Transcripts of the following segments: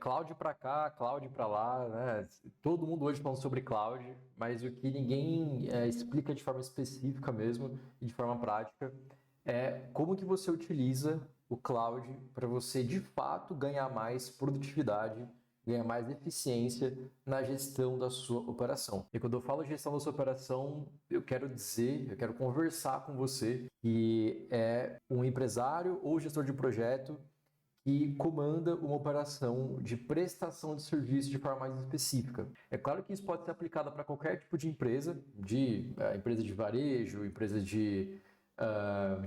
Cloud para cá, cloud para lá, né? Todo mundo hoje falando sobre cloud, mas o que ninguém explica de forma específica mesmo e de forma prática é como que você utiliza o cloud para você de fato ganhar mais produtividade, ganhar mais eficiência na gestão da sua operação. E quando eu falo gestão da sua operação, eu quero dizer, eu quero conversar com você que é um empresário ou gestor de projeto que comanda uma operação de prestação de serviço de forma mais específica. É claro que isso pode ser aplicado para qualquer tipo de empresa, empresa de varejo, empresa de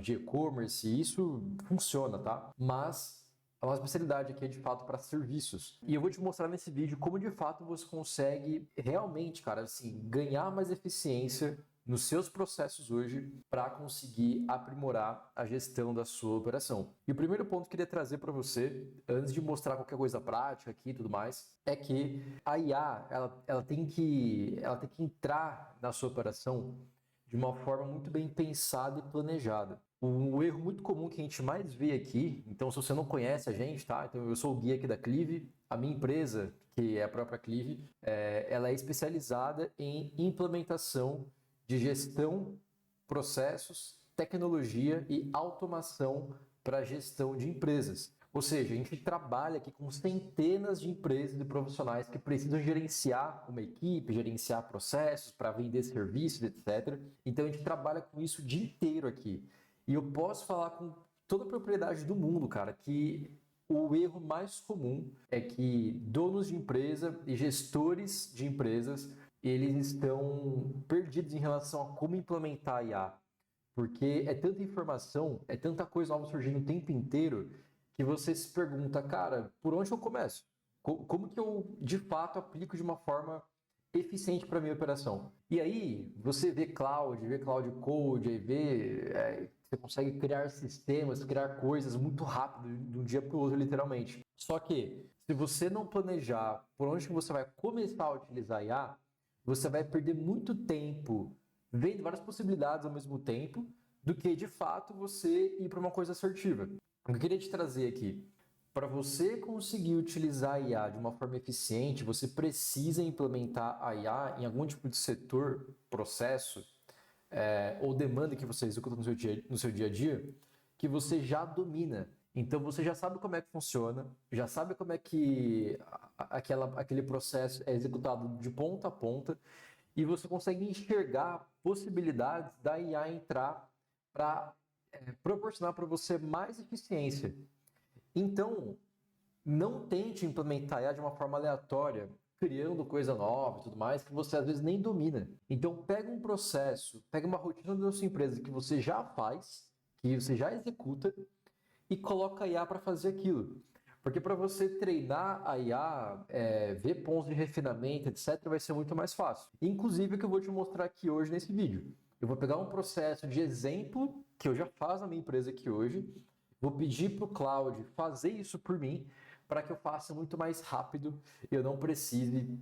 e-commerce, isso funciona, tá? Mas a nossa especialidade aqui é de fato para serviços. E eu vou te mostrar nesse vídeo como de fato você consegue realmente, cara, assim, ganhar mais eficiência nos seus processos hoje para conseguir aprimorar a gestão da sua operação. E o primeiro ponto que eu queria trazer para você, antes de mostrar qualquer coisa prática aqui e tudo mais, é que a IA ela tem que entrar na sua operação de uma forma muito bem pensada e planejada. Um erro muito comum que a gente mais vê aqui, então se você não conhece a gente, tá? Então eu sou o guia aqui da Clive, a minha empresa, que é a própria Clive, ela é especializada em implementação de gestão, processos, tecnologia e automação para gestão de empresas. Ou seja, a gente trabalha aqui com centenas de empresas e profissionais que precisam gerenciar uma equipe, gerenciar processos para vender serviços, etc. Então a gente trabalha com isso o dia inteiro aqui. E eu posso falar com toda a propriedade do mundo, cara, que o erro mais comum é que donos de empresa e gestores de empresas, eles estão perdidos em relação a como implementar a IA. Porque é tanta informação, é tanta coisa nova surgindo o tempo inteiro, que você se pergunta, cara, por onde eu começo? Como que eu, de fato, aplico de uma forma eficiente para a minha operação? E aí, você vê Cloud Code, aí você consegue criar sistemas, criar coisas muito rápido, de um dia para o outro, literalmente. Só que, se você não planejar por onde que você vai começar a utilizar IA, você vai perder muito tempo vendo várias possibilidades ao mesmo tempo, do que de fato você ir para uma coisa assertiva. O que eu queria te trazer aqui, para você conseguir utilizar a IA de uma forma eficiente, você precisa implementar a IA em algum tipo de setor, processo ou demanda que você executa no seu dia a dia, que você já domina. Então você já sabe como é que funciona, já sabe como é que aquele processo é executado de ponta a ponta, e você consegue enxergar possibilidades da IA entrar para proporcionar para você mais eficiência. Então, não tente implementar a IA de uma forma aleatória, criando coisa nova e tudo mais, que você às vezes nem domina. Então, pega um processo, pega uma rotina da sua empresa que você já faz, que você já executa, e coloca a IA para fazer aquilo. Porque para você treinar a IA, ver pontos de refinamento, etc., vai ser muito mais fácil. Inclusive, o que eu vou te mostrar aqui hoje nesse vídeo. Eu vou pegar um processo de exemplo que eu já faço na minha empresa aqui hoje, vou pedir para o Cloud fazer isso por mim, para que eu faça muito mais rápido e eu não precise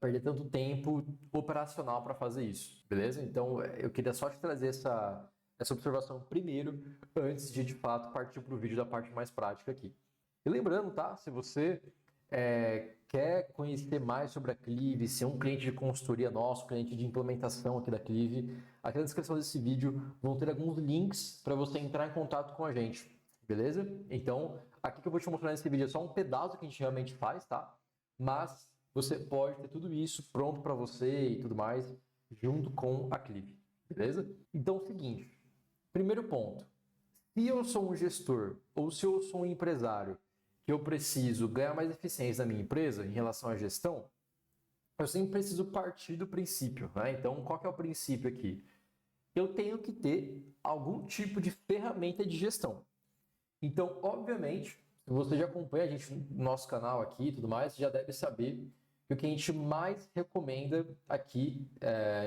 perder tanto tempo operacional para fazer isso, beleza? Então, eu queria só te trazer essa observação primeiro, antes de fato partir para o vídeo da parte mais prática aqui. E lembrando, tá? Se você quer conhecer mais sobre a Clive, ser um cliente de consultoria nosso, cliente de implementação aqui da Clive, aqui na descrição desse vídeo vão ter alguns links para você entrar em contato com a gente, beleza? Então, aqui que eu vou te mostrar nesse vídeo é só um pedaço que a gente realmente faz, tá? Mas você pode ter tudo isso pronto para você e tudo mais, junto com a Clive, beleza? Então, é o seguinte, primeiro ponto, se eu sou um gestor ou se eu sou um empresário que eu preciso ganhar mais eficiência na minha empresa em relação à gestão, eu sempre preciso partir do princípio, né? Então, qual que é o princípio aqui? Eu tenho que ter algum tipo de ferramenta de gestão. Então, obviamente, se você já acompanha a gente no nosso canal aqui e tudo mais, você já deve saber que o que a gente mais recomenda aqui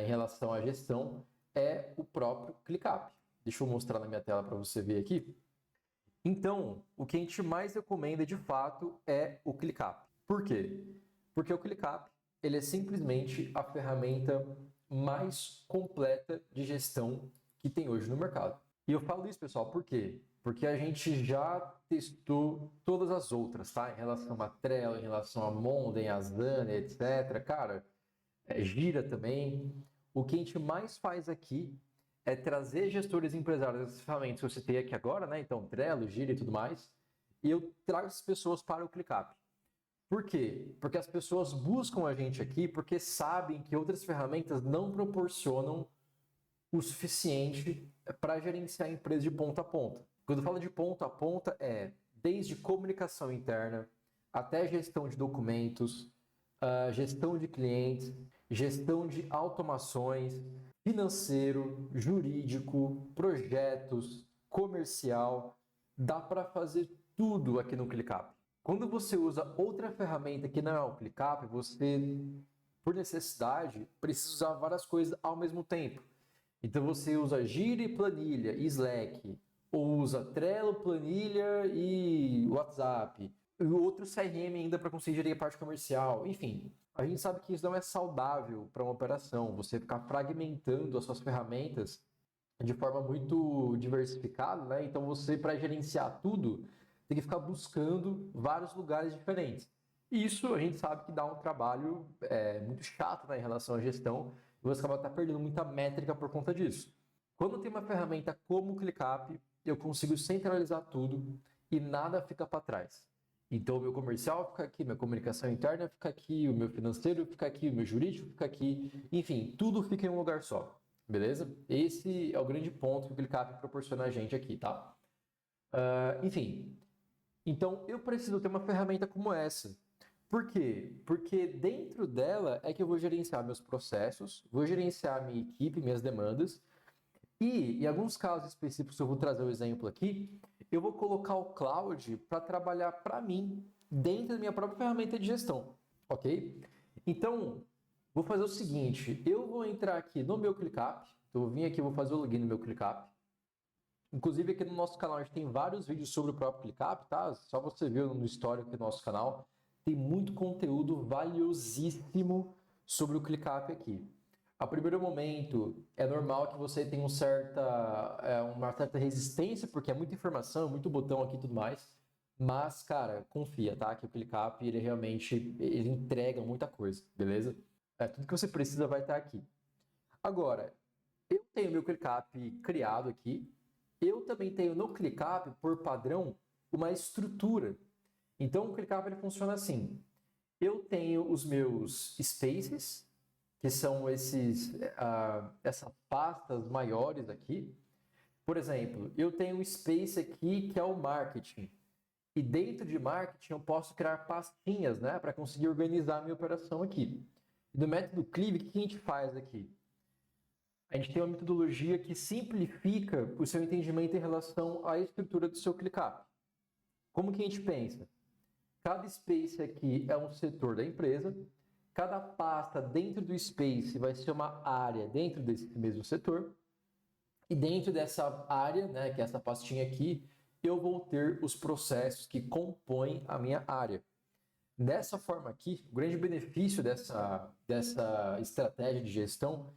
em relação à gestão é o próprio ClickUp. Deixa eu mostrar na minha tela para você ver aqui. Então, o que a gente mais recomenda de fato é o ClickUp. Por quê? Porque o ClickUp ele é simplesmente a ferramenta mais completa de gestão que tem hoje no mercado. E eu falo isso, pessoal, por quê? porque a gente já testou todas as outras, tá? Em relação a Trello, em relação a Monday, Asana, etc. Cara, Gira também. O que a gente mais faz aqui é trazer gestores empresários dessas ferramentas que eu citei aqui agora, né? Então, Trello, Gira e tudo mais. E eu trago essas pessoas para o ClickUp. Por quê? Porque as pessoas buscam a gente aqui porque sabem que outras ferramentas não proporcionam o suficiente para gerenciar a empresa de ponta a ponta. Quando eu falo de ponta a ponta, é desde comunicação interna até gestão de documentos, gestão de clientes, gestão de automações, financeiro, jurídico, projetos, comercial. Dá para fazer tudo aqui no ClickUp. Quando você usa outra ferramenta que não é o ClickUp, você, por necessidade, precisa usar várias coisas ao mesmo tempo. Então você usa Gira e planilha e Slack, ou usa Trello, planilha e WhatsApp, e outro CRM ainda para conseguir gerir a parte comercial. Enfim, a gente sabe que isso não é saudável para uma operação, você ficar fragmentando as suas ferramentas de forma muito diversificada, né? Então você, para gerenciar tudo, tem que ficar buscando vários lugares diferentes. E isso a gente sabe que dá um trabalho muito chato, né, em relação à gestão, e você acaba até perdendo muita métrica por conta disso. Quando tem uma ferramenta como o ClickUp, eu consigo centralizar tudo e nada fica para trás. Então, o meu comercial fica aqui, minha comunicação interna fica aqui, o meu financeiro fica aqui, o meu jurídico fica aqui, enfim, tudo fica em um lugar só, beleza? Esse é o grande ponto que o ClickUp proporciona a gente aqui, tá? Enfim, então eu preciso ter uma ferramenta como essa. Por quê? Porque dentro dela é que eu vou gerenciar meus processos, vou gerenciar minha equipe, minhas demandas, e em alguns casos específicos, eu vou trazer o exemplo aqui, eu vou colocar o Cloud para trabalhar para mim dentro da minha própria ferramenta de gestão, ok? Então, vou fazer o seguinte, eu vou entrar aqui no meu ClickUp, então eu vim aqui, vou fazer o login no meu ClickUp. Inclusive aqui no nosso canal a gente tem vários vídeos sobre o próprio ClickUp, tá? Só você ver no histórico do nosso canal, tem muito conteúdo valiosíssimo sobre o ClickUp aqui. A primeiro momento, é normal que você tenha uma certa resistência, porque é muita informação, muito botão aqui e tudo mais. Mas, cara, confia, tá? Que o ClickUp, ele realmente ele entrega muita coisa, beleza? Tudo que você precisa vai estar aqui. Agora, eu tenho meu ClickUp criado aqui. Eu também tenho no ClickUp, por padrão, uma estrutura. Então, o ClickUp ele funciona assim. Eu tenho os meus spaces, que são essas pastas maiores aqui. Por exemplo, eu tenho um space aqui que é o marketing. E dentro de marketing eu posso criar pastinhas, né, para conseguir organizar a minha operação aqui. E no método Clive, o que a gente faz aqui? A gente tem uma metodologia que simplifica o seu entendimento em relação à estrutura do seu ClickUp. Como que a gente pensa? Cada space aqui é um setor da empresa, cada pasta dentro do space vai ser uma área dentro desse mesmo setor, e dentro dessa área, né, que é essa pastinha aqui, eu vou ter os processos que compõem a minha área. Dessa forma aqui, o grande benefício dessa estratégia de gestão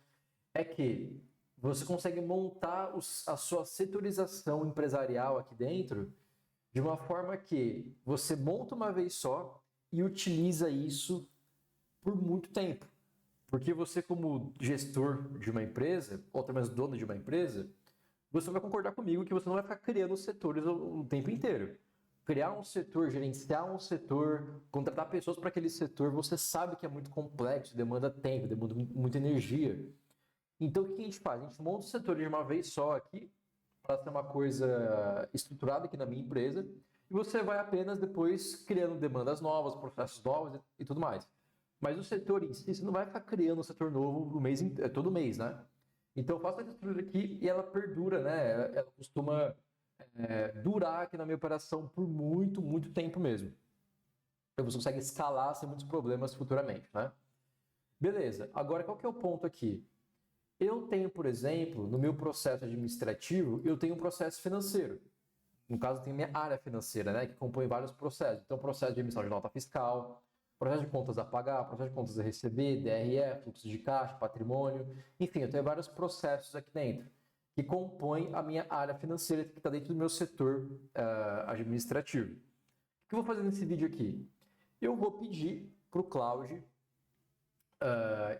é que você consegue montar a sua setorização empresarial aqui dentro de uma forma que você monta uma vez só e utiliza isso por muito tempo. Porque você, como gestor de uma empresa, ou também dono de uma empresa, você vai concordar comigo que você não vai ficar criando setores o tempo inteiro. Criar um setor, gerenciar um setor, contratar pessoas para aquele setor, você sabe que é muito complexo, demanda tempo, demanda muita energia. Então, o que a gente faz? A gente monta o setor de uma vez só aqui, para ser uma coisa estruturada aqui na minha empresa, e você vai apenas depois criando demandas novas, processos novos e tudo mais. Mas o setor em si, você não vai ficar criando um setor novo todo mês, né? Então, eu faço essa estrutura aqui e ela perdura, né? Ela costuma durar aqui na minha operação por muito, muito tempo mesmo. Então, você consegue escalar sem muitos problemas futuramente, né? Beleza. Agora, qual que é o ponto aqui? Eu tenho, por exemplo, no meu processo administrativo, eu tenho um processo financeiro. No caso, eu tenho minha área financeira, né, que compõe vários processos. Então, processo de emissão de nota fiscal, processo de contas a pagar, processo de contas a receber, DRE, fluxo de caixa, patrimônio. Enfim, eu tenho vários processos aqui dentro, que compõe a minha área financeira, que está dentro do meu setor administrativo. O que eu vou fazer nesse vídeo aqui? Eu vou pedir para o Cloud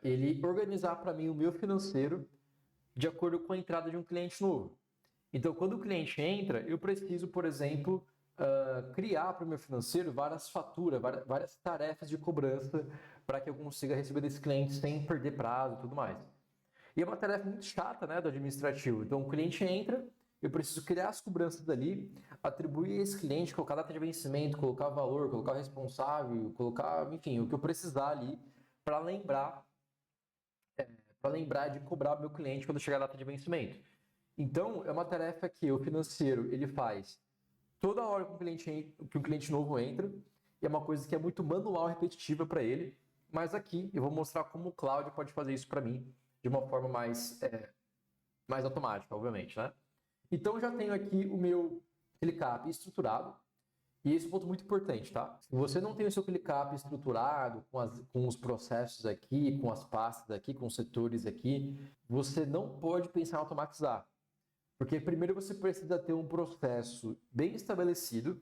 ele organizar para mim o meu financeiro de acordo com a entrada de um cliente novo. Então, quando o cliente entra, eu preciso, por exemplo, criar para o meu financeiro várias faturas, várias tarefas de cobrança para que eu consiga receber desse cliente sem perder prazo e tudo mais. E é uma tarefa muito chata, né, do administrativo. Então, o cliente entra, eu preciso criar as cobranças ali, atribuir a esse cliente, colocar data de vencimento, colocar valor, colocar o responsável, colocar, enfim, o que eu precisar ali para lembrar de cobrar o meu cliente quando chegar a data de vencimento. Então, é uma tarefa que o financeiro ele faz toda hora que um cliente novo entra, e é uma coisa que é muito manual e repetitiva para ele, mas aqui eu vou mostrar como o Cloud pode fazer isso para mim de uma forma mais automática, obviamente, né? Então, eu já tenho aqui o meu ClickUp estruturado, e esse é um ponto muito importante, tá? Se você não tem o seu ClickUp estruturado, com os processos aqui, com as pastas aqui, com os setores aqui, você não pode pensar em automatizar. Porque primeiro você precisa ter um processo bem estabelecido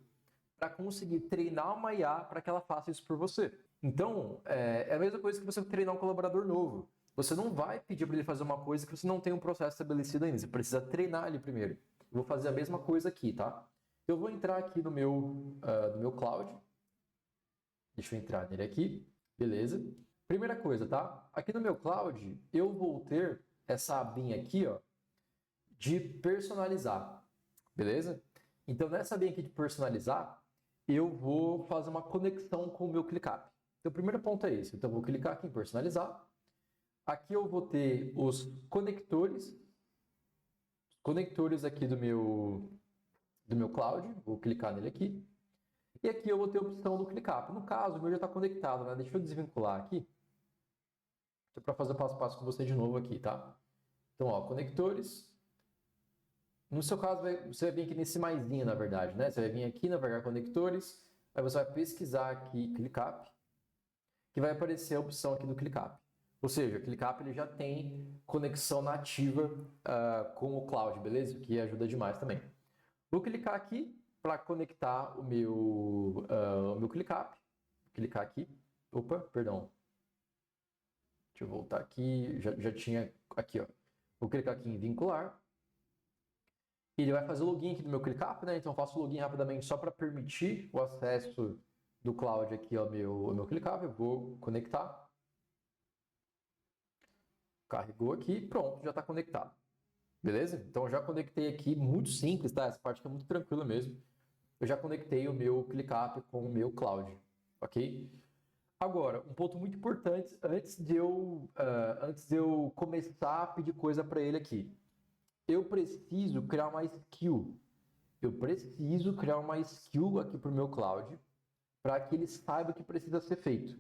para conseguir treinar uma IA para que ela faça isso por você. Então, é a mesma coisa que você treinar um colaborador novo. Você não vai pedir para ele fazer uma coisa que você não tem um processo estabelecido ainda. Você precisa treinar ele primeiro. Eu vou fazer a mesma coisa aqui, tá? Eu vou entrar aqui no meu Cloud. Deixa eu entrar nele aqui. Beleza. Primeira coisa, tá? Aqui no meu Cloud, eu vou ter essa abinha aqui, ó, de personalizar. Beleza? Então, nessa abinha aqui de personalizar, eu vou fazer uma conexão com o meu ClickUp. Então, o primeiro ponto é esse. Então, eu vou clicar aqui em personalizar. Aqui eu vou ter os conectores aqui do meu Cloud. Vou clicar nele aqui. E aqui eu vou ter a opção do ClickUp. No caso, o meu já está conectado, né? Deixa eu desvincular aqui. Para fazer passo a passo com você de novo aqui, tá? Então, ó, conectores. No seu caso, você vai vir aqui nesse maisinho, na verdade, né? Você vai vir aqui, navegar conectores, aí você vai pesquisar aqui ClickUp, que vai aparecer a opção aqui do ClickUp. Ou seja, o ClickUp ele já tem conexão nativa com o Cloud, beleza? O que ajuda demais também. Vou clicar aqui para conectar o meu ClickUp. Vou clicar aqui. Opa, perdão. Deixa eu voltar aqui. Já tinha aqui, ó. Vou clicar aqui em vincular. Ele vai fazer o login aqui do meu ClickUp, né? Então eu faço o login rapidamente só para permitir o acesso do Cloud aqui ao meu ClickUp. Eu vou conectar. Carregou aqui, pronto, já está conectado. Beleza? Então eu já conectei aqui, muito simples, tá? Essa parte aqui é muito tranquila mesmo. Eu já conectei o meu ClickUp com o meu Cloud, ok? Agora, um ponto muito importante antes de eu começar a pedir coisa para ele aqui. Eu preciso criar uma skill. Eu preciso criar uma skill aqui para o meu Cloud para que ele saiba o que precisa ser feito.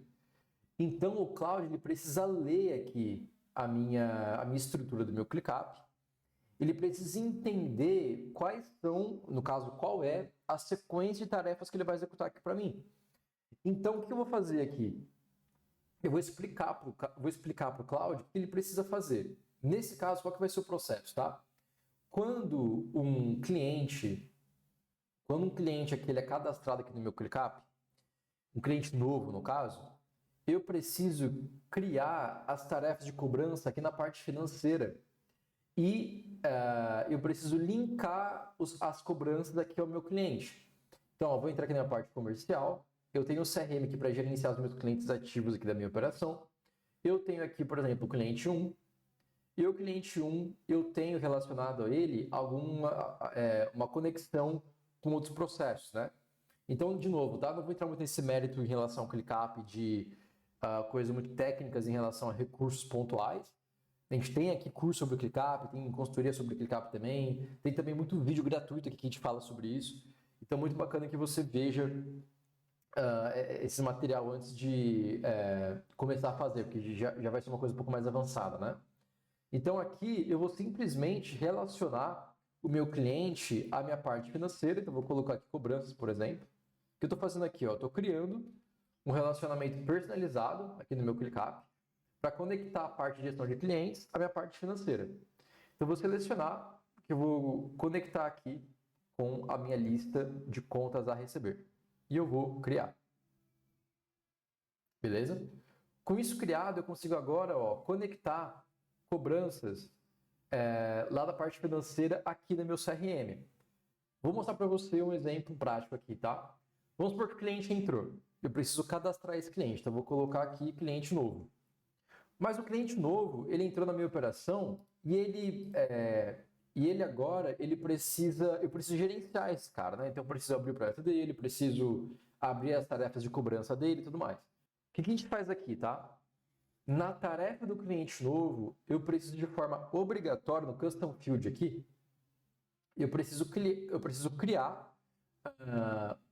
Então, o Cloud ele precisa ler aqui a minha estrutura do meu ClickUp. Ele precisa entender quais são, no caso, qual é a sequência de tarefas que ele vai executar aqui para mim. Então, o que eu vou fazer aqui? Eu vou explicar para o Cloud o que ele precisa fazer. Nesse caso, qual que vai ser o processo, tá? Quando um cliente aqui ele é cadastrado aqui no meu ClickUp, um cliente novo no caso, eu preciso criar as tarefas de cobrança aqui na parte financeira e eu preciso linkar as cobranças aqui ao meu cliente. Então, eu vou entrar aqui na parte comercial, eu tenho o CRM aqui para gerenciar os meus clientes ativos aqui da minha operação, eu tenho aqui, por exemplo, o cliente 1, e o cliente 1, eu tenho relacionado a ele uma conexão com outros processos, né? Então, de novo, tá? Não vou entrar muito nesse mérito em relação ao ClickUp de coisas muito técnicas em relação a recursos pontuais. A gente tem aqui curso sobre o ClickUp, tem consultoria sobre o ClickUp também, tem também muito vídeo gratuito aqui que a gente fala sobre isso. Então, muito bacana que você veja esse material antes de começar a fazer, porque já vai ser uma coisa um pouco mais avançada, né? Então aqui eu vou simplesmente relacionar o meu cliente à minha parte financeira. Então vou colocar aqui cobranças, por exemplo. O que eu estou fazendo aqui? Estou criando um relacionamento personalizado aqui no meu ClickUp para conectar a parte de gestão de clientes à minha parte financeira. Então eu vou selecionar que eu vou conectar aqui com a minha lista de contas a receber. E eu vou criar. Beleza? Com isso criado, eu consigo agora conectar cobranças lá da parte financeira aqui no meu CRM. Vou mostrar para você um exemplo prático aqui, tá? Vamos supor que o cliente entrou. Eu preciso cadastrar esse cliente, então vou colocar aqui cliente novo. Mas o cliente novo, ele entrou na minha operação e ele agora, eu preciso gerenciar esse cara, né? Então eu preciso abrir o projeto dele, preciso abrir as tarefas de cobrança dele e tudo mais. O que a gente faz aqui, tá? Na tarefa do cliente novo, eu preciso de forma obrigatória, no Custom Field aqui, eu preciso criar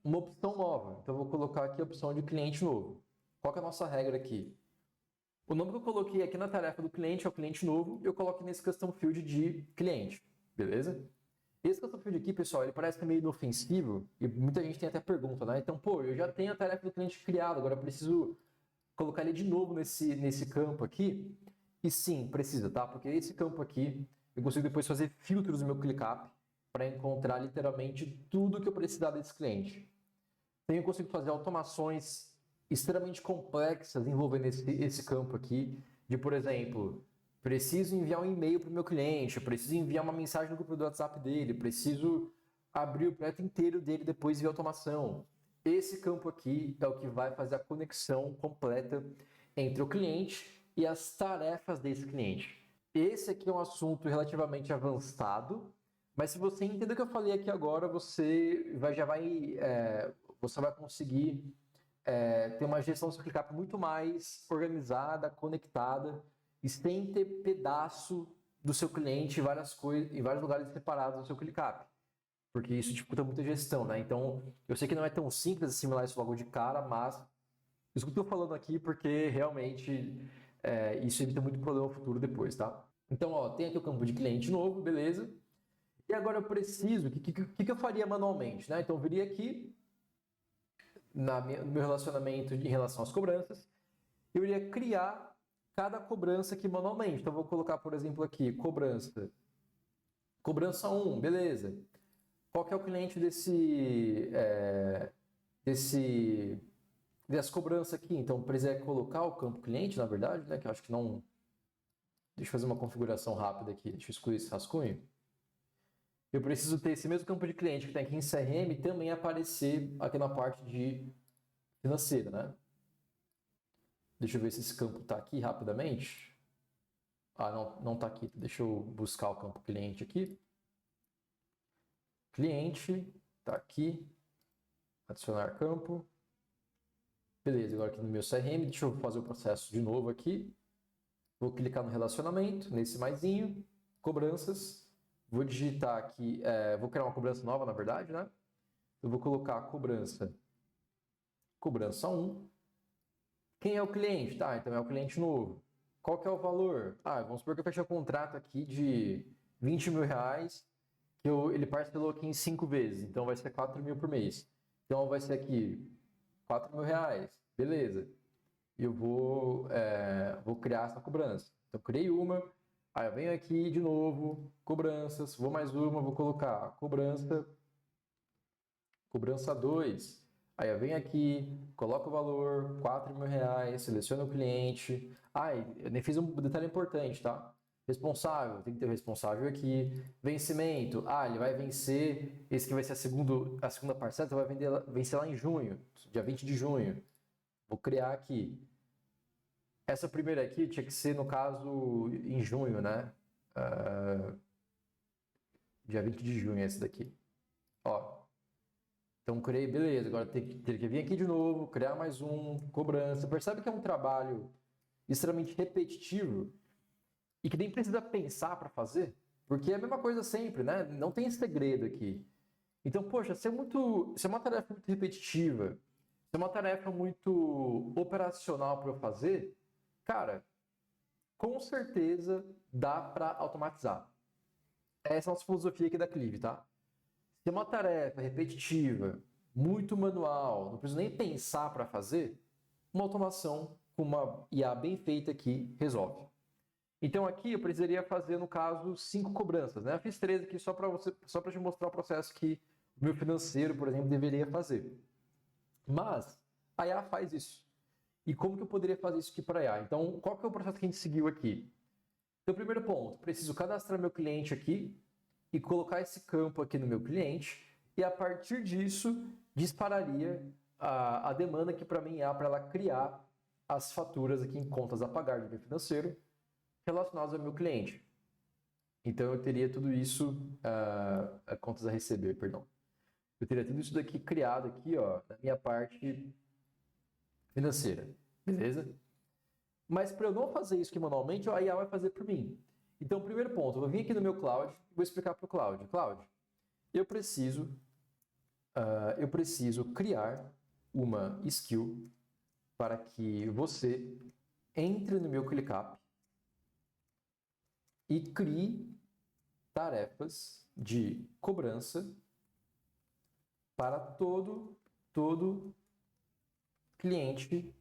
uma opção nova. Então eu vou colocar aqui a opção de cliente novo. Qual que é a nossa regra aqui? O nome que eu coloquei aqui na tarefa do cliente é o cliente novo, eu coloco nesse Custom Field de cliente, beleza? Esse Custom Field aqui, pessoal, ele parece meio inofensivo e muita gente tem até pergunta, né? Então, pô, eu já tenho a tarefa do cliente criada, agora eu preciso colocar ele de novo nesse campo aqui. E sim, precisa, tá? Porque esse campo aqui, eu consigo depois fazer filtros no meu ClickUp para encontrar literalmente tudo que eu precisar desse cliente. Então, eu consigo fazer automações extremamente complexas envolvendo esse campo aqui, de, por exemplo, preciso enviar um e-mail para o meu cliente, preciso enviar uma mensagem no grupo do WhatsApp dele, preciso abrir o projeto inteiro dele depois via automação. Esse campo aqui é o que vai fazer a conexão completa entre o cliente e as tarefas desse cliente. Esse aqui é um assunto relativamente avançado, mas se você entender o que eu falei aqui agora, você vai conseguir ter uma gestão do seu ClickUp muito mais organizada, conectada, e sem ter pedaço do seu cliente em vários lugares separados do seu ClickUp. Porque isso dificulta muito a gestão, né? Então, eu sei que não é tão simples assimilar isso logo de cara, mas isso que eu estou falando aqui porque realmente isso evita muito problema futuro depois, tá? Então, tem aqui o campo de cliente novo, beleza? E agora eu preciso, o que eu faria manualmente, né? Então, eu viria aqui no meu relacionamento em relação às cobranças, eu iria criar cada cobrança aqui manualmente. Então, eu vou colocar, por exemplo, aqui, cobrança 1, beleza. Qual que é o cliente dessa cobrança aqui? Então, precisa colocar o campo cliente, na verdade, né? Que eu acho que não... Deixa eu fazer uma configuração rápida aqui. Deixa eu excluir esse rascunho. Eu preciso ter esse mesmo campo de cliente que tem aqui em CRM também aparecer aqui na parte de financeira, né? Deixa eu ver se esse campo está aqui rapidamente. Não está aqui. Deixa eu buscar o campo cliente aqui. Cliente, está aqui. Adicionar campo. Beleza, agora aqui no meu CRM, deixa eu fazer o processo de novo aqui. Vou clicar no relacionamento, nesse maisinho, cobranças. Vou digitar aqui, vou criar uma cobrança nova, na verdade, né? Eu vou colocar cobrança 1. Quem é o cliente? Tá, então é o cliente novo. Qual que é o valor? Vamos supor que eu fechei o contrato aqui de R$20.000, que ele parcelou aqui em 5 vezes, então vai ser 4 mil por mês. Então vai ser aqui R$4.000, beleza. E eu vou criar essa cobrança. Então criei uma, aí eu venho aqui de novo, cobranças, vou mais uma, vou colocar cobrança 2. Aí eu venho aqui, coloco o valor, R$4.000, seleciono o cliente. Eu nem fiz um detalhe importante, tá? Responsável, tem que ter o responsável aqui. Vencimento, ele vai vencer, esse que vai ser a segunda parcela, então vai vencer lá em junho, dia 20 de junho. Vou criar aqui. Essa primeira aqui tinha que ser, no caso, em junho, né? Dia 20 de junho, esse daqui. Então, criei, beleza. Agora tem que vir aqui de novo, criar mais um, cobrança. Percebe que é um trabalho extremamente repetitivo e que nem precisa pensar para fazer, porque é a mesma coisa sempre, né? Não tem segredo aqui. Então, poxa, se é uma tarefa muito repetitiva, se é uma tarefa muito operacional para eu fazer, cara, com certeza dá para automatizar. Essa é a nossa filosofia aqui da Clive, tá? Se é uma tarefa repetitiva, muito manual, não preciso nem pensar para fazer, uma automação com uma IA bem feita aqui resolve. Então aqui eu precisaria fazer, no caso, 5 cobranças, né? Eu fiz 3 aqui só para te mostrar o processo que o meu financeiro, por exemplo, deveria fazer. Mas a IA faz isso. E como que eu poderia fazer isso aqui para a IA? Então, qual que é o processo que a gente seguiu aqui? Então, primeiro ponto, preciso cadastrar meu cliente aqui e colocar esse campo aqui no meu cliente, e a partir disso dispararia a demanda aqui para mim para ela criar as faturas aqui em contas a pagar de meu financeiro relacionadas ao meu cliente. Então eu teria tudo isso, contas a receber, perdão. Eu teria tudo isso daqui criado aqui, ó, na minha parte financeira, beleza? Mas para eu não fazer isso aqui manualmente, a IA vai fazer por mim. Então, primeiro ponto, eu vou vir aqui no meu Cloud e vou explicar para o Cloud. Cloud, eu preciso criar uma skill para que você entre no meu ClickUp e crie tarefas de cobrança para todo cliente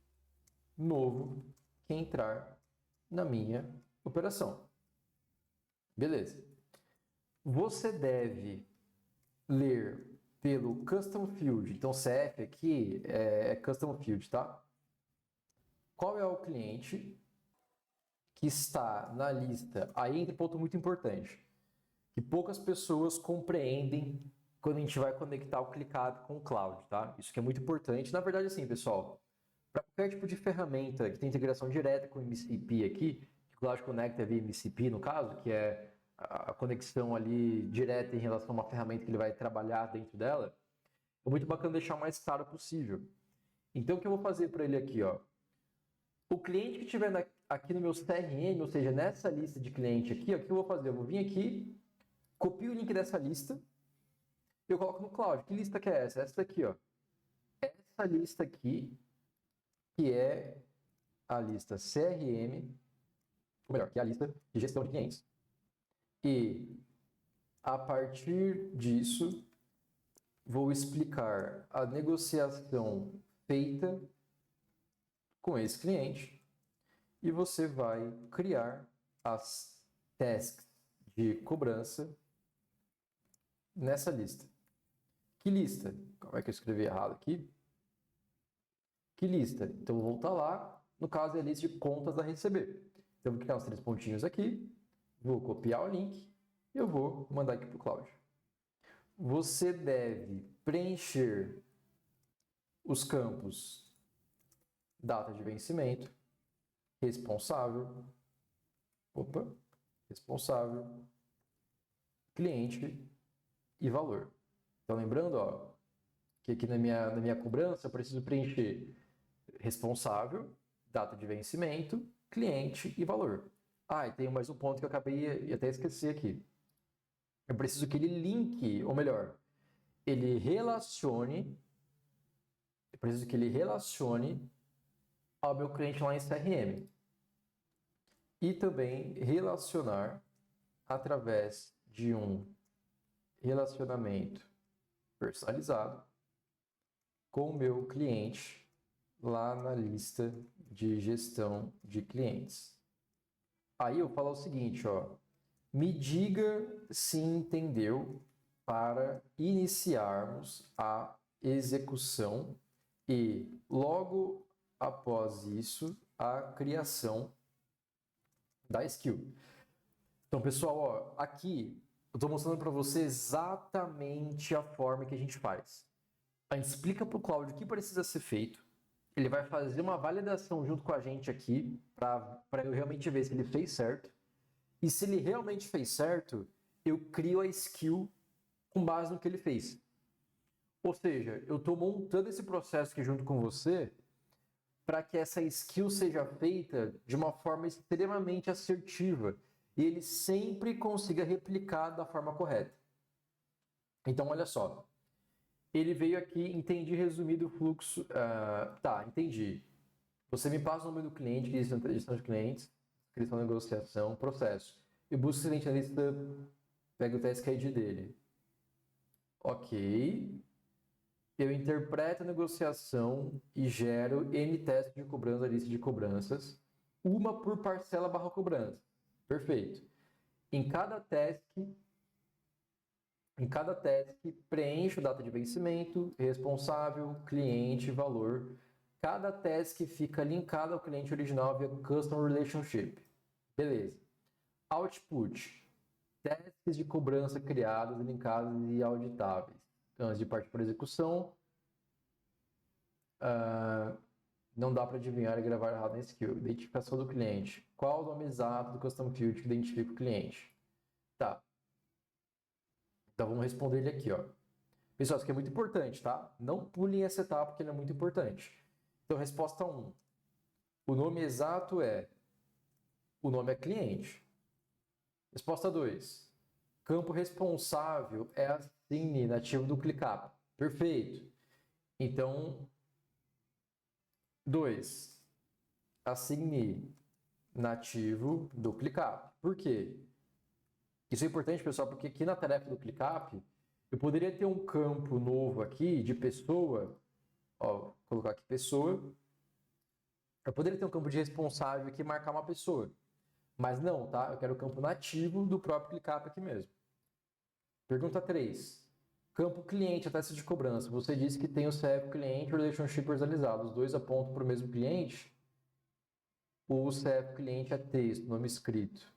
novo que entrar na minha operação. Beleza. Você deve ler pelo Custom Field. Então, CF aqui é Custom Field, tá? Qual é o cliente que está na lista? Aí entra um ponto muito importante, que poucas pessoas compreendem quando a gente vai conectar o ClickUp com o Cloud, tá? Isso que é muito importante. Na verdade, assim, pessoal, para qualquer tipo de ferramenta que tem integração direta com o MCP aqui, que o Cloud Connect é via MCP, no caso, que é a conexão ali direta em relação a uma ferramenta que ele vai trabalhar dentro dela, é muito bacana deixar o mais claro possível. Então, o que eu vou fazer para ele aqui, ó? O cliente que estiver aqui no meu CRM, ou seja, nessa lista de cliente aqui, ó, o que eu vou fazer? Eu vou vir aqui, copio o link dessa lista, eu coloco no Cloud. Que lista que é essa? Essa daqui, ó. Essa lista aqui, que é a lista CRM, ou melhor, que é a lista de gestão de clientes. E a partir disso, vou explicar a negociação feita com esse cliente e você vai criar as tasks de cobrança nessa lista. Que lista? Como é que eu escrevi errado aqui? Que lista? Então, eu vou voltar lá. No caso, é a lista de contas a receber. Então, eu vou clicar nos 3 pontinhos aqui, vou copiar o link e eu vou mandar aqui para o Cloud. Você deve preencher os campos data de vencimento, responsável, cliente e valor. Então, lembrando, ó, que aqui na minha cobrança eu preciso preencher responsável, data de vencimento, cliente e valor. E tem mais um ponto que eu acabei de até esquecer aqui. Eu preciso que ele linke, ou melhor, ele relacione ao meu cliente lá em CRM. E também relacionar através de um relacionamento personalizado com o meu cliente lá na lista de gestão de clientes. Aí eu falo o seguinte, ó, me diga se entendeu para iniciarmos a execução e logo após isso a criação da skill. Então, pessoal, ó, aqui eu estou mostrando para você exatamente a forma que a gente faz. A gente explica para o Cláudio o que precisa ser feito. Ele vai fazer uma validação junto com a gente aqui para eu realmente ver se ele fez certo. E se ele realmente fez certo, eu crio a skill com base no que ele fez. Ou seja, eu estou montando esse processo aqui junto com você para que essa skill seja feita de uma forma extremamente assertiva e ele sempre consiga replicar da forma correta. Então, olha só. Ele veio aqui, entendi resumido o fluxo. Entendi. Você me passa o nome do cliente, gestão de clientes, inscrição, negociação, processo. Eu busco o cliente na lista, pego o task ID dele. Ok. Eu interpreto a negociação e gero N testes de cobrança, lista de cobranças, uma por parcela / cobrança. Perfeito. Em cada task, preencha a data de vencimento, responsável, cliente, valor. Cada task fica linkado ao cliente original via Custom Relationship. Beleza. Output. Tasks de cobrança criadas, linkadas e auditáveis. Antes de partir para a execução, não dá para adivinhar e gravar errado na skill. Identificação do cliente. Qual o nome exato do Custom Field que identifica o cliente? Tá. Então vamos responder ele aqui, ó. Pessoal, isso aqui é muito importante, tá? Não pulem essa etapa porque ele é muito importante. Então, resposta 1. O nome exato o nome é cliente. Resposta 2. Campo responsável é assign nativo do ClickUp. Perfeito. Então, 2. Assign nativo do ClickUp. Por quê? Isso é importante, pessoal, porque aqui na tarefa do ClickUp, eu poderia ter um campo novo aqui de pessoa. Ó, vou colocar aqui pessoa. Eu poderia ter um campo de responsável aqui e marcar uma pessoa. Mas não, tá? Eu quero o campo nativo do próprio ClickUp aqui mesmo. Pergunta 3. Campo cliente, a taxa de cobrança. Você disse que tem o CF cliente e o relationship personalizado. Os dois apontam para o mesmo cliente? O CF cliente é texto, nome escrito.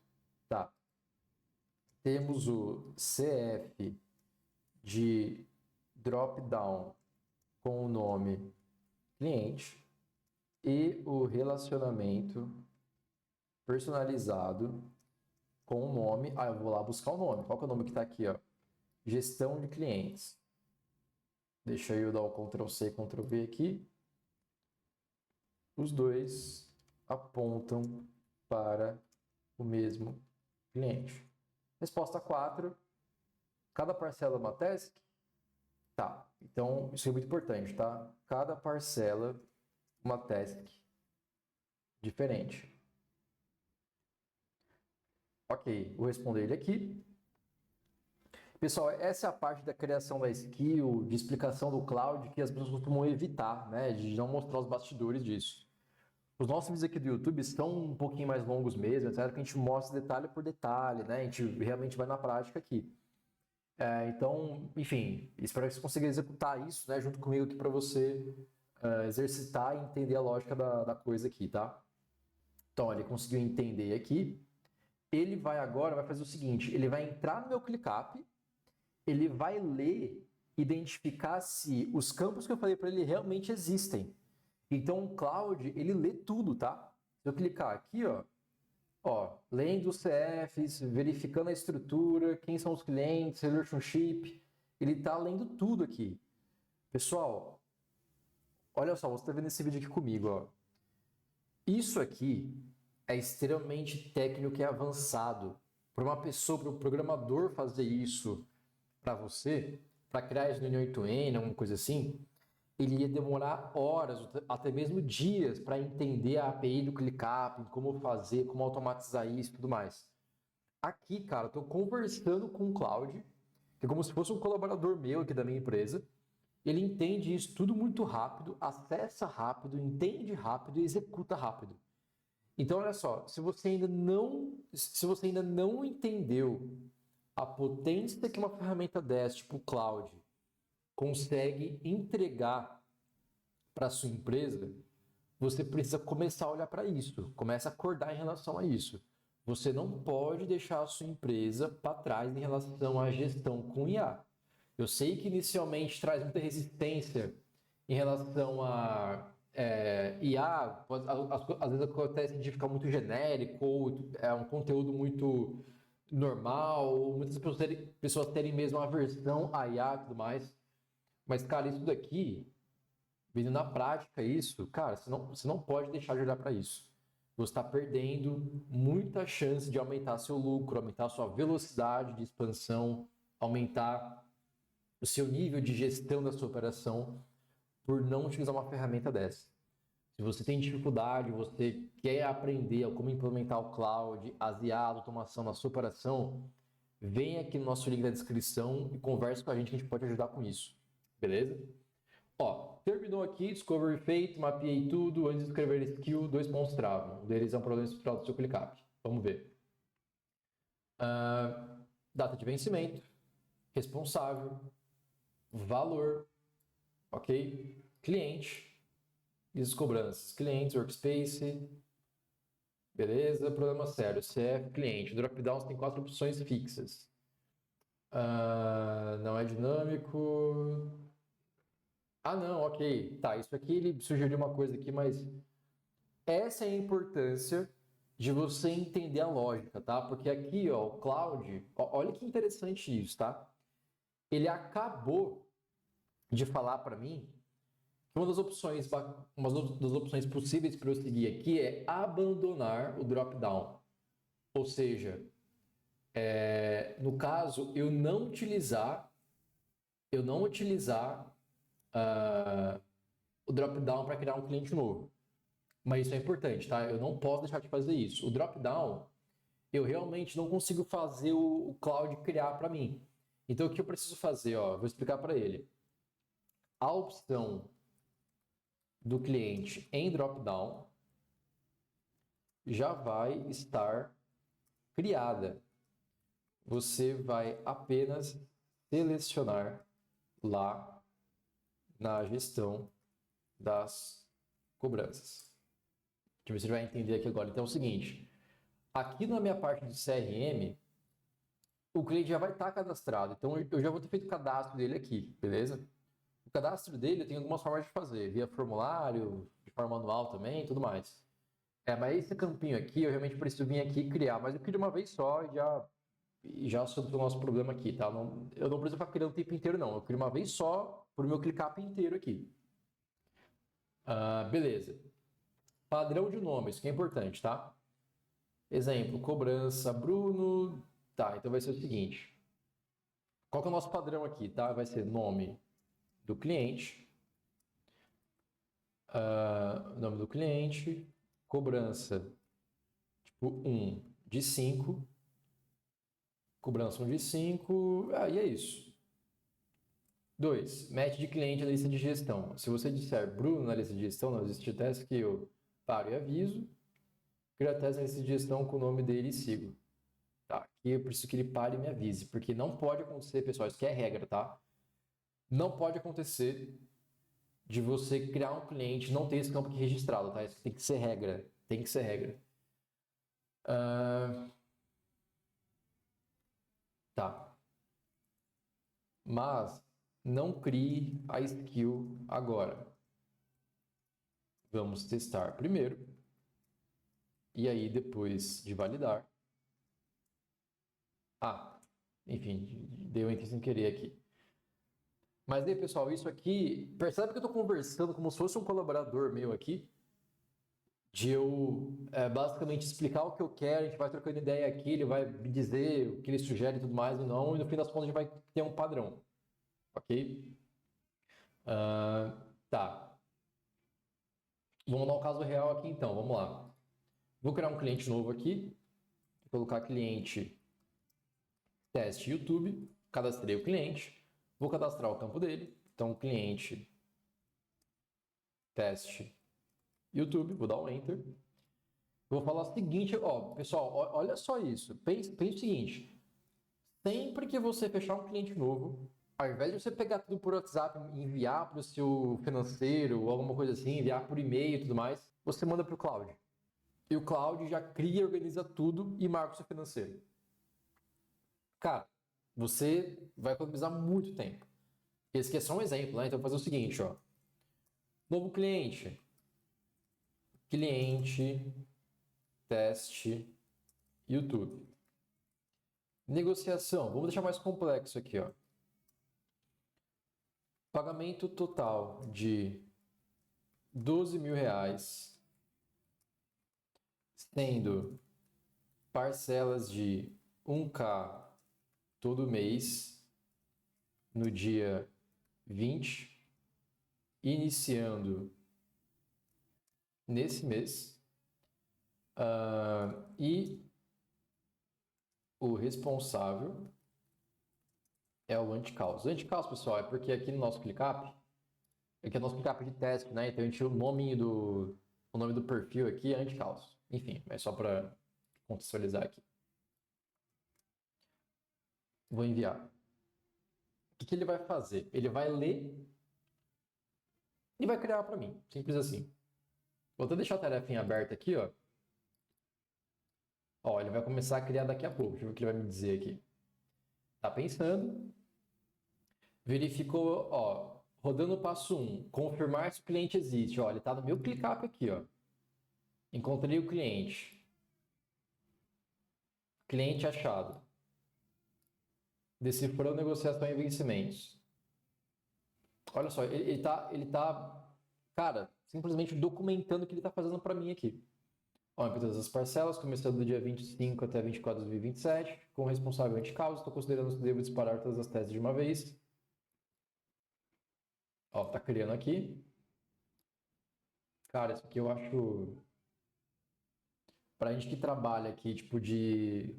Tá. Temos o CF de drop-down com o nome cliente e o relacionamento personalizado com o nome. Eu vou lá buscar o nome. Qual que é o nome que está aqui, ó? Gestão de clientes. Deixa eu dar o Ctrl+C, Ctrl+V aqui. Os dois apontam para o mesmo cliente. Resposta 4. Cada parcela é uma task? Tá. Então, isso é muito importante, tá? Cada parcela uma task diferente. Ok, vou responder ele aqui. Pessoal, essa é a parte da criação da skill, de explicação do cloud, que as pessoas costumam evitar, né? De não mostrar os bastidores disso. Os nossos vídeos aqui do YouTube são um pouquinho mais longos mesmo, etc. Que a gente mostra detalhe por detalhe, né? A gente realmente vai na prática aqui. Então, enfim, espero que você consiga executar isso, né? Junto comigo aqui para você exercitar e entender a lógica da coisa aqui, tá? Então, ele conseguiu entender aqui. Ele vai fazer o seguinte, ele vai entrar no meu ClickUp, ele vai ler, identificar se os campos que eu falei para ele realmente existem. Então, o Cloud, ele lê tudo, tá? Se eu clicar aqui, lendo os CFs, verificando a estrutura, quem são os clientes, relationship, ele está lendo tudo aqui. Pessoal, olha só, você está vendo esse vídeo aqui comigo, ó. Isso aqui é extremamente técnico e avançado. Para uma pessoa, para um programador fazer isso para você, para criar isso no N8N, alguma coisa assim, ele ia demorar horas, até mesmo dias, para entender a API do ClickUp, como fazer, como automatizar isso e tudo mais. Aqui, cara, eu estou conversando com o Cloud, que é como se fosse um colaborador meu aqui da minha empresa. Ele entende isso tudo muito rápido, acessa rápido, entende rápido e executa rápido. Então, olha só, se você ainda não entendeu a potência que uma ferramenta dessa, tipo o Cloud, consegue entregar para a sua empresa, você precisa começar a olhar para isso, começa a acordar em relação a isso. Você não pode deixar a sua empresa para trás em relação à gestão com IA. Eu sei que inicialmente traz muita resistência em relação a IA, às vezes acontece de ficar muito genérico, ou é um conteúdo muito normal, ou muitas pessoas terem mesmo aversão a IA e tudo mais. Mas, cara, isso daqui, vendo na prática isso, cara, você não pode deixar de olhar para isso. Você está perdendo muita chance de aumentar seu lucro, aumentar sua velocidade de expansão, aumentar o seu nível de gestão da sua operação por não utilizar uma ferramenta dessa. Se você tem dificuldade, você quer aprender como implementar o cloud, as IA, a automação na sua operação, vem aqui no nosso link da descrição e converse com a gente que a gente pode ajudar com isso. Beleza? Terminou aqui, discovery feito, mapeei tudo, antes de escrever skill, 2 pontos travam. Um deles é um problema estrutural do seu ClickUp. Vamos ver. Data de vencimento, responsável, valor, ok? Cliente, as cobranças, clientes, workspace, beleza, problema sério, CF, cliente, dropdown tem 4 opções fixas. Não é dinâmico. Não, ok, tá, isso aqui ele sugeriu uma coisa aqui, mas essa é a importância de você entender a lógica, tá? Porque aqui, ó, o Cloud, olha que interessante isso, tá? Ele acabou de falar para mim que uma das opções possíveis para eu seguir aqui é abandonar o drop-down. Ou seja, no caso, eu não utilizar o drop-down para criar um cliente novo. Mas isso é importante, tá? Eu não posso deixar de fazer isso. O drop-down, eu realmente não consigo fazer o Cloud criar para mim. Então, o que eu preciso fazer? Ó, vou explicar para ele. A opção do cliente em drop-down já vai estar criada. Você vai apenas selecionar lá na gestão das cobranças. Deixa eu ver se você vai entender aqui agora. Então é o seguinte, aqui na minha parte de CRM, o cliente já vai estar cadastrado. Então eu já vou ter feito o cadastro dele aqui, beleza? O cadastro dele tem algumas formas de fazer, via formulário, de forma manual também, tudo mais. Mas esse campinho aqui, eu realmente preciso vir aqui e criar, mas eu queria uma vez só e já sobre o nosso problema aqui, tá? Eu não preciso ficar criando o tempo inteiro, não. Eu crio uma vez só para o meu ClickUp inteiro aqui. Beleza. Padrão de nome, isso que é importante, tá? Exemplo, cobrança Bruno. Tá, então vai ser o seguinte. Qual que é o nosso padrão aqui, tá? Vai ser nome do cliente. Nome do cliente. Cobrança, tipo 1 de 5. Cobrança 1 de 5. E é isso. 2. Match de cliente na lista de gestão. Se você disser Bruno na lista de gestão, não existe teste que eu paro e aviso. Crio a teste na lista de gestão com o nome dele e sigo. Tá, aqui eu preciso que ele pare e me avise, porque não pode acontecer, pessoal, isso aqui é regra, tá? Não pode acontecer de você criar um cliente e não ter esse campo aqui registrado, tá? Isso tem que ser regra, tem que ser regra. Tá. Mas não crie a skill agora. Vamos testar primeiro. E aí, depois de validar. Enfim, deu enter sem querer aqui. Mas aí, pessoal, isso aqui... Percebe que eu estou conversando como se fosse um colaborador meu aqui? De eu basicamente explicar o que eu quero, a gente vai trocando ideia aqui, ele vai me dizer o que ele sugere e tudo mais ou não, e no fim das contas a gente vai ter um padrão. Ok? Tá. Vamos dar um caso real aqui então, vamos lá. Vou criar um cliente novo aqui, vou colocar cliente teste YouTube, cadastrei o cliente, vou cadastrar o campo dele, então cliente teste YouTube, vou dar um enter. Vou falar o seguinte, ó, pessoal, olha só isso, pense o seguinte, sempre que você fechar um cliente novo, ao invés de você pegar tudo por WhatsApp e enviar para o seu financeiro ou alguma coisa assim, enviar por e-mail e tudo mais, você manda para o Cloud. E o Cloud já cria, organiza tudo e marca o seu financeiro. Cara, você vai economizar muito tempo. Esse aqui é só um exemplo, né? Então, vou fazer o seguinte, ó. Novo cliente. Cliente, teste, YouTube. Negociação. Vamos deixar mais complexo aqui, ó. Pagamento total de R$12.000, sendo parcelas de 1K todo mês, no dia 20, iniciando nesse mês, e o responsável é o anti-caos. O anti-caos, pessoal, é porque aqui no nosso ClickUp, aqui é o nosso ClickUp de teste, né? Então a gente o nome do perfil aqui é anti-caos. Enfim, é só para contextualizar aqui. vou enviar. O que ele vai fazer? Ele vai ler e vai criar para mim. Simples assim. Vou até deixar a tarefinha aberta aqui, ó. Ó, ele vai começar a criar daqui a pouco. Deixa eu ver o que ele vai me dizer aqui. Tá pensando. Verificou, ó. Rodando o passo 1. Confirmar se o cliente existe. Ó, ele tá no meu ClickUp aqui, ó. Encontrei o cliente. Cliente achado. Decifrou negociação e vencimentos. Olha só, ele tá, cara, simplesmente documentando o que ele tá fazendo para mim aqui. Ó, em todas as parcelas, começando do dia 25 até 24 de 2027, com o responsável anti-causa, estou considerando que devo disparar todas as teses de uma vez. Ó, tá criando aqui. Cara, isso aqui eu acho... Pra gente que trabalha aqui, tipo, de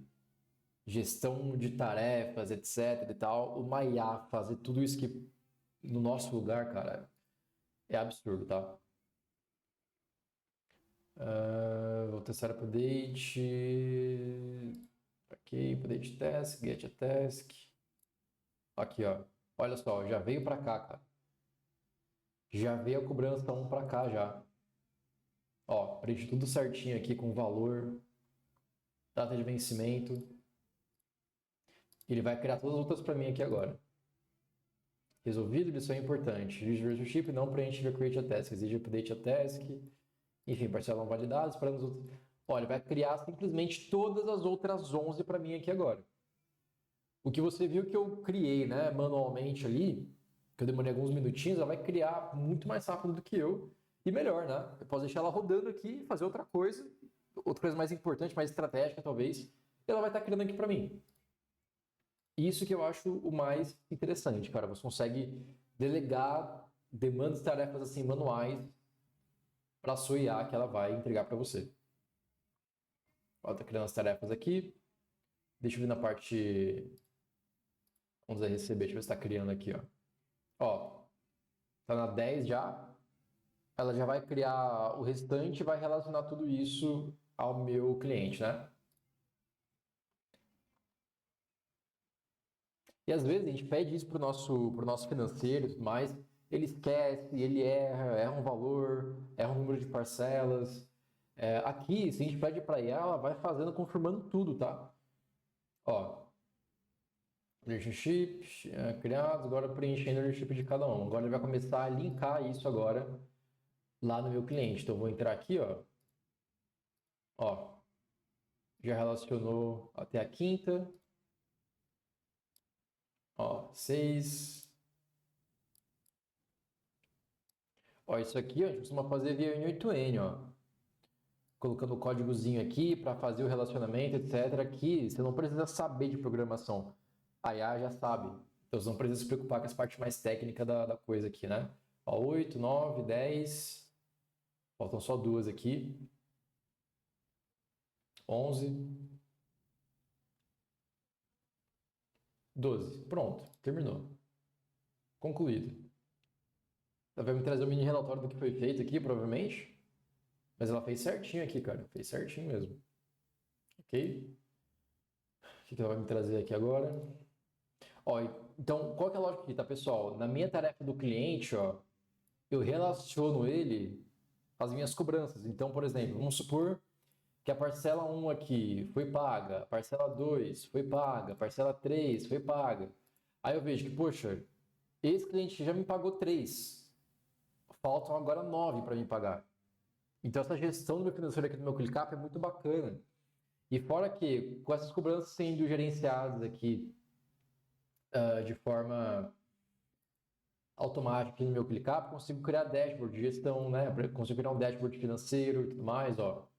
gestão de tarefas, etc e tal, o Maya fazer tudo isso que no nosso lugar, cara, é absurdo, tá? Vou testar update. Ok, update task, get a task. Aqui, ó. Olha só, já veio para cá, cara. Já veio a cobrança 1 para cá já. Ó, preenche tudo certinho aqui com valor, data de vencimento. Ele vai criar todas as outras para mim aqui agora. Resolvido, isso é importante. Use relationship, não preenche via create a task, exige update a task. Enfim, parcela não validada, esperando os outros. Olha, vai criar simplesmente todas as outras 11 para mim aqui agora. O que você viu que eu criei, né, manualmente ali, que eu demorei alguns minutinhos, ela vai criar muito mais rápido do que eu e melhor, né? Eu posso deixar ela rodando aqui e fazer outra coisa mais importante, mais estratégica talvez, e ela vai estar criando aqui para mim. Isso que eu acho o mais interessante, cara. Você consegue delegar demandas e tarefas assim manuais para a sua IA que ela vai entregar para você. Ela está criando as tarefas aqui. Deixa eu ver na parte... Vamos receber, deixa eu ver se está criando aqui, ó. Ó, tá na 10 já. Ela já vai criar o restante e vai relacionar tudo isso ao meu cliente, né? E às vezes a gente pede isso pro nosso financeiro e tudo mais, ele esquece, ele erra um valor, erra um número de parcelas. Aqui, se a gente pede para IA, ela vai fazendo, confirmando tudo, tá? Ó, relationship, criados, agora preenchendo o relationship de cada um. Agora ele vai começar a linkar isso agora lá no meu cliente. Então eu vou entrar aqui, ó, já relacionou até a quinta, ó, 6. Ó, isso aqui, ó, a gente costuma fazer via N8N, ó. Colocando o códigozinho aqui para fazer o relacionamento, etc. Aqui você não precisa saber de programação. A IA já sabe. Então você não precisa se preocupar com as partes mais técnicas da coisa aqui, né? Ó, 8, 9, 10. Faltam só duas aqui. 11. 12. Pronto, terminou. Concluído. Ela vai me trazer um mini relatório do que foi feito aqui, provavelmente. Mas ela fez certinho aqui, cara. Fez certinho mesmo. Ok? O que ela vai me trazer aqui agora? Ó, então, qual que é a lógica aqui, tá, pessoal? Na minha tarefa do cliente, ó, eu relaciono ele às minhas cobranças. Então, por exemplo, vamos supor que a parcela 1 aqui foi paga, a parcela 2 foi paga, a parcela 3 foi paga. Aí eu vejo que, poxa, esse cliente já me pagou 3. Faltam agora 9 para me pagar. Então, essa gestão do meu financeiro aqui do meu ClickUp é muito bacana. E fora que, com essas cobranças sendo gerenciadas aqui de forma automática no meu ClickUp, consigo criar dashboard de gestão, né? Consigo criar um dashboard financeiro e tudo mais, ó.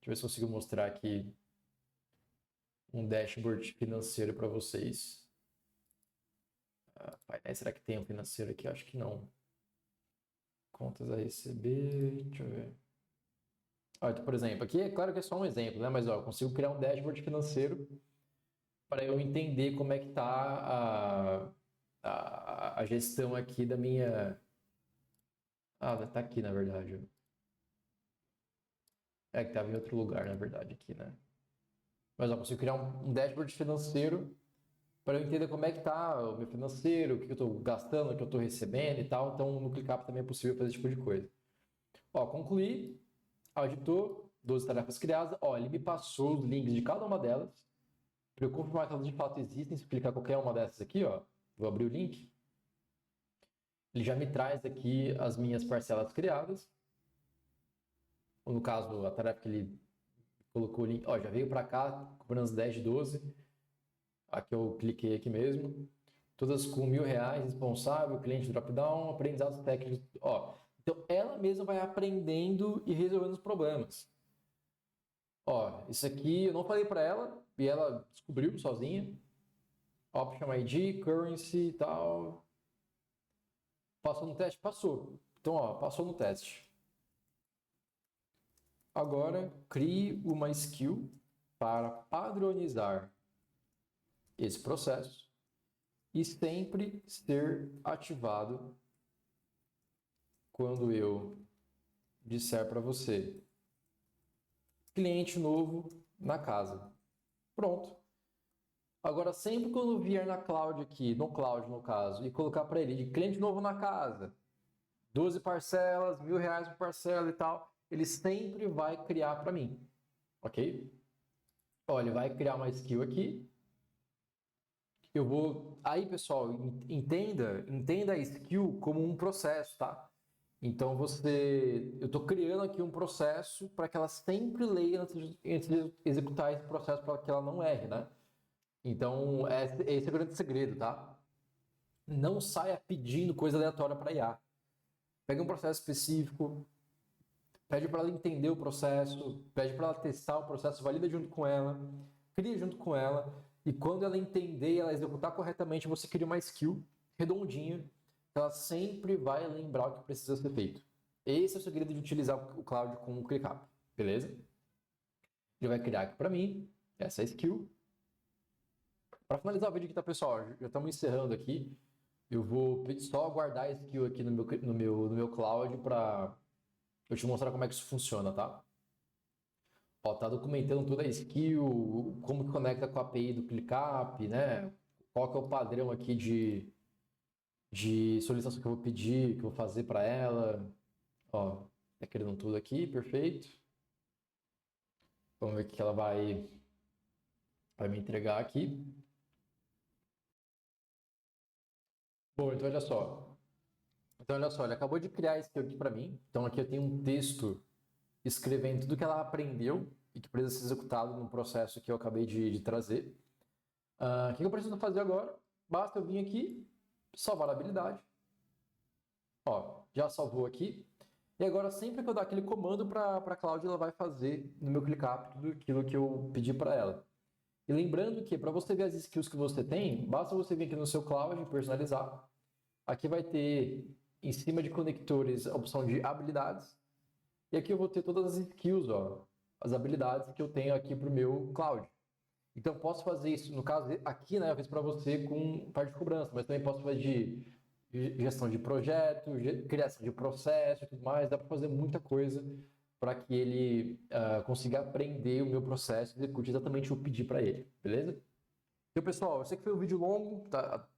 Deixa eu ver se eu consigo mostrar aqui um dashboard financeiro para vocês. Será que tem um financeiro aqui? Acho que não. Contas a receber, deixa eu ver. Ó, então, por exemplo, aqui é claro que é só um exemplo, né? Mas ó, eu consigo criar um dashboard financeiro para eu entender como é que está a gestão aqui da minha... tá aqui, na verdade. Que estava em outro lugar, na verdade, aqui, né? Mas ó, consigo criar um dashboard financeiro para eu entender como é que tá o meu financeiro, o que eu estou gastando, o que eu estou recebendo e tal. Então, no ClickUp também é possível fazer esse tipo de coisa. Ó, concluí, auditou, 12 tarefas criadas. Ó, ele me passou os links de cada uma delas, para eu confirmar que elas de fato existem. Se eu clicar qualquer uma dessas aqui, ó, vou abrir o link. Ele já me traz aqui as minhas parcelas criadas. Ou no caso, a tarefa que ele colocou o link, ó, já veio para cá, cobrando 10 de 12. Aqui eu cliquei aqui mesmo. Todas com R$ 1.000, responsável, cliente drop-down, aprendizados técnicos. Ó, então ela mesma vai aprendendo e resolvendo os problemas. Ó, isso aqui eu não falei para ela e ela descobriu sozinha. Option ID, currency e tal. Passou no teste? Passou. Então, ó, passou no teste. Agora, crie uma skill para padronizar esse processo e sempre ser ativado quando eu disser para você cliente novo na casa. Pronto. Agora, sempre quando vier na cloud aqui, no cloud no caso, e colocar para ele de cliente novo na casa, 12 parcelas, R$ 1.000 por parcela e tal, ele sempre vai criar para mim, ok? Olha, ele vai criar uma skill aqui. Eu vou... Aí, pessoal, entenda a skill como um processo, tá? Então, eu estou criando aqui um processo para que ela sempre leia antes de executar esse processo para que ela não erre, né? Então, esse é o grande segredo, tá? Não saia pedindo coisa aleatória para IA. Pega um processo específico, pede para ela entender o processo, pede para ela testar o processo, valida junto com ela, cria junto com ela, e quando ela entender e ela executar corretamente, você cria uma skill redondinha, que ela sempre vai lembrar o que precisa ser feito. Esse é o segredo de utilizar o Cloud com o ClickUp, beleza? Ele vai criar aqui para mim essa skill. Para finalizar o vídeo aqui, tá, pessoal? Já estamos encerrando aqui. Eu vou só guardar a skill aqui no meu Cloud para eu te mostrar como é que isso funciona, tá? Ó, tá documentando toda a skill, como que conecta com a API do ClickUp, né? Qual que é o padrão aqui de solicitação que eu vou pedir, que eu vou fazer para ela. Ó, tá querendo tudo aqui, perfeito. Vamos ver o que ela vai me entregar aqui. Bom, então olha só. Ele acabou de criar esse aqui para mim. Então aqui eu tenho um texto escrevendo tudo que ela aprendeu e que precisa ser executado no processo que eu acabei de trazer. O que eu preciso fazer agora? Basta eu vir aqui, salvar a habilidade. Ó, já salvou aqui. E agora, sempre que eu dar aquele comando para a Cloud, ela vai fazer no meu ClickUp tudo aquilo que eu pedi para ela. E lembrando que para você ver as skills que você tem, basta você vir aqui no seu Cloud e personalizar. Aqui vai ter, em cima de conectores, a opção de habilidades. E aqui eu vou ter todas as skills, ó, as habilidades que eu tenho aqui para o meu Cloud. Então, eu posso fazer isso, no caso, aqui, né, eu fiz para você com parte de cobrança, mas também posso fazer de gestão de projeto, criação de processo e tudo mais. Dá para fazer muita coisa para que ele consiga aprender o meu processo e execute exatamente o que eu pedi para ele, beleza? Então, pessoal, eu sei que foi um vídeo longo,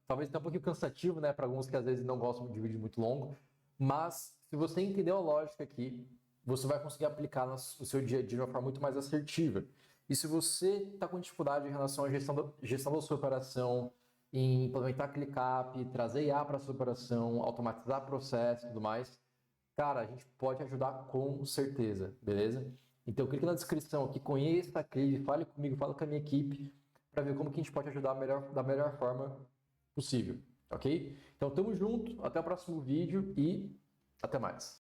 talvez até um pouquinho cansativo, né, para alguns que às vezes não gostam de vídeo muito longo, mas se você entendeu a lógica aqui, você vai conseguir aplicar no seu dia a dia de uma forma muito mais assertiva. E se você está com dificuldade em relação à gestão da sua operação, em implementar ClickUp, trazer IA para a sua operação, automatizar processo e tudo mais, cara, a gente pode ajudar com certeza, beleza? Então clique na descrição aqui, conheça a Clive, fale comigo, fale com a minha equipe, para ver como que a gente pode ajudar da melhor forma possível, ok? Então tamo junto, até o próximo vídeo e até mais.